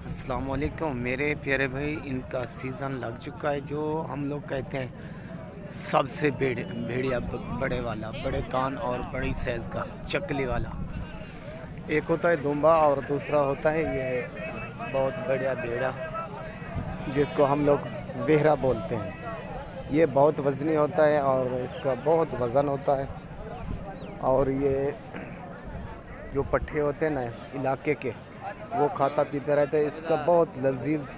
अस्सलाम वालेकुम मेरे प्यारे भाई। इनका सीज़न लग चुका है, जो हम लोग कहते हैं सबसे भेड़िया बड़े वाला, बड़े कान और बड़ी साइज़ का चकली वाला। एक होता है दुम्बा और दूसरा होता है ये बहुत बढ़िया भेड़ा, जिसको हम लोग वेहरा बोलते हैं। ये बहुत वज़नी होता है और इसका बहुत वज़न होता है। और ये जो पट्ठे होते हैं ना इलाके के, वो खाता पीते रहते हैं। इसका बहुत लजीज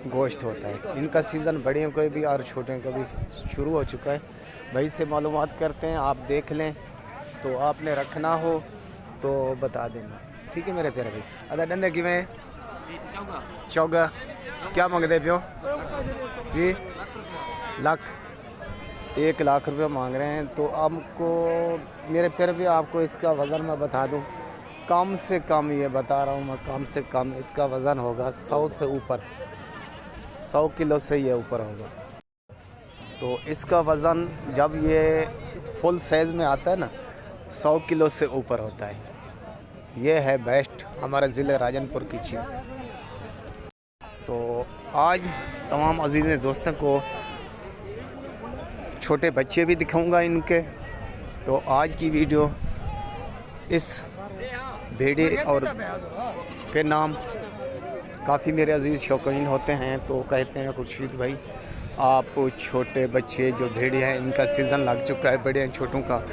गोश्त होता है। इनका सीज़न बड़ियों को भी और छोटियों का भी शुरू हो चुका है। भाई से मालूमात करते हैं, आप देख लें। तो आपने रखना हो तो बता देना, ठीक है मेरे प्यारे भाई। अदा डंडे कि में चौगा क्या मांगते पियो जी? लाख 1 लाख रुपये मांग रहे हैं। तो आपको मेरे प्यारे भाई, आपको इसका वज़न मैं बता दूं, कम से कम ये बता रहा हूँ मैं, कम से कम इसका वज़न होगा 100 से ऊपर, 100 किलो से ये ऊपर होगा। तो इसका वज़न जब ये फुल साइज़ में आता है ना, 100 किलो से ऊपर होता है। ये है बेस्ट हमारे ज़िले राजनपुर की चीज़। तो आज तमाम अजीज़ दोस्तों को छोटे बच्चे भी दिखाऊंगा इनके। तो आज की वीडियो इस भेड़े और के नाम काफ़ी मेरे अजीज़ शौकीन होते हैं, तो कहते हैं खुर्शीद भाई आप छोटे बच्चे जो भेड़िया हैं, इनका सीज़न लग चुका है, बड़े छोटों का,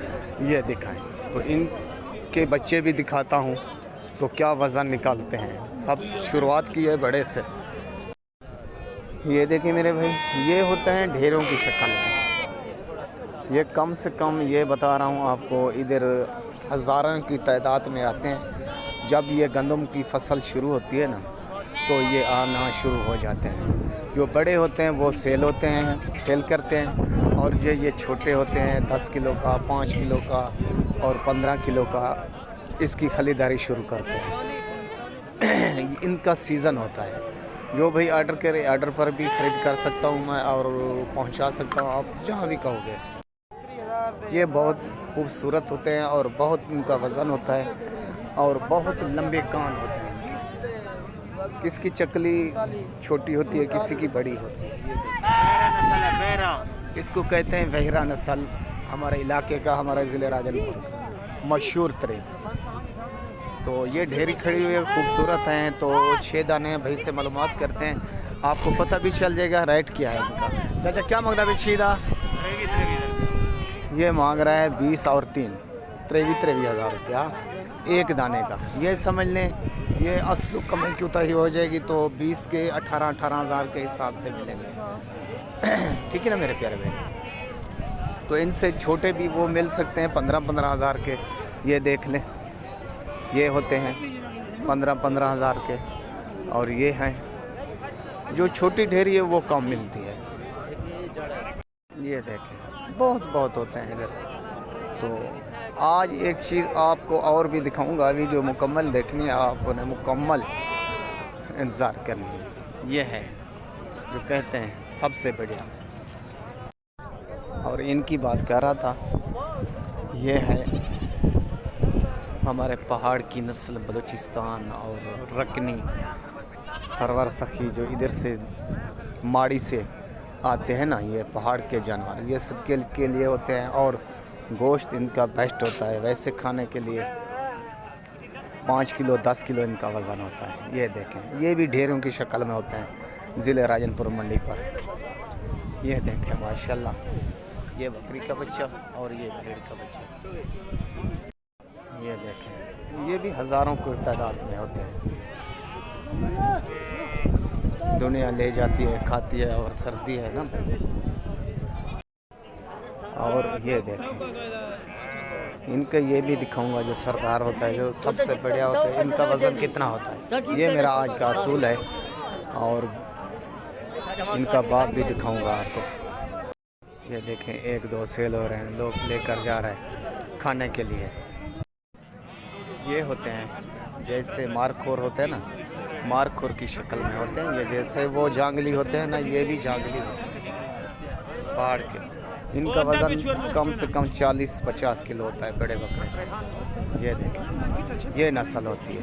ये दिखाएं। तो इनके बच्चे भी दिखाता हूँ तो क्या वज़न निकालते हैं। सब शुरुआत की है बड़े से। ये देखिए मेरे भाई, ये होते हैं ढेरों की शक्ल में। ये कम से कम ये बता रहा हूँ आपको, इधर हज़ारों की तादाद में आते हैं। जब ये गंदम की फसल शुरू होती है ना, तो ये आना शुरू हो जाते हैं। जो बड़े होते हैं वो सेल होते हैं, सेल करते हैं। और जो ये छोटे होते हैं 10 किलो का, 5 किलो का और 15 किलो का, इसकी ख़रीदारी शुरू करते हैं। इनका सीज़न होता है। जो भाई ऑर्डर करे, ऑर्डर पर भी ख़रीद कर सकता हूँ मैं और पहुँचा सकता हूँ आप जहाँ भी कहोगे। ये बहुत खूबसूरत होते हैं और बहुत उनका वज़न होता है और बहुत लंबे कान होते हैं इनके। किसकी चकली छोटी होती है, किसी की बड़ी होती है। ये देखिए, इसको कहते हैं वेहरा नस्ल, हमारे इलाके का, हमारे ज़िले राजनपुर का मशहूर तरीन। तो ये ढेरी खड़ी हुई है, खूबसूरत हैं। तो 6 दाने भाई से मालूमात करते हैं, आपको पता भी चल जाएगा रेट क्या है इनका। चाचा क्या मांगता है छीदा? ये मांग रहा है 20 और 3 23 हज़ार रुपया एक दाने का। ये समझ लें ये असलू कमाई की उताही हो जाएगी, तो 20 के 18 हज़ार के हिसाब से मिलेंगे। ठीक है ना मेरे प्यारे भाई। तो इनसे छोटे भी वो मिल सकते हैं 15 हज़ार के। ये देख लें, ये होते हैं 15 हज़ार के। और ये हैं जो छोटी ढेरी है वो कम मिलती है। ये देखें, बहुत होते हैं इधर। तो आज एक चीज़ आपको और भी दिखाऊंगा, वीडियो मुकम्मल देखनी है आपने, मुकम्मल इंतज़ार करनी है। ये है जो कहते हैं सबसे बढ़िया। और इनकी बात कर रहा था, ये है हमारे पहाड़ की नस्ल, बलूचिस्तान और रकनी सरवर सखी, जो इधर से माड़ी से आते हैं ना, ये पहाड़ के जानवर, ये सब के लिए होते हैं। और गोश्त इनका बेस्ट होता है वैसे खाने के लिए। 5 किलो 10 किलो इनका वज़न होता है। ये देखें, ये भी ढेरों की शक्ल में होते हैं ज़िले राजनपुर मंडी पर। ये देखें माशाल्लाह, ये बकरी का बच्चा और ये भेड़ का बच्चा। ये देखें, ये भी हज़ारों की तादाद में होते हैं। दुनिया ले जाती है, खाती है, और सर्दी है ना। और ये देखें, इनका ये भी दिखाऊंगा जो सरदार होता है, जो सबसे बढ़िया होता है। इनका वज़न कितना होता है, ये मेरा आज का असूल है। और इनका बाप भी दिखाऊंगा आपको। ये देखें, 1-2 सेल हो रहे हैं, लोग लेकर जा रहे हैं खाने के लिए। ये होते हैं जैसे मारखोर होते हैं ना, मारखोर की शक्ल में होते हैं। ये जैसे वो जांगली होते हैं ना, ये भी जांगली होते हैं पहाड़ के। इनका वज़न कम से कम 40-50 किलो होता है बड़े बकरे का। ये देखें, ये नस्ल होती है।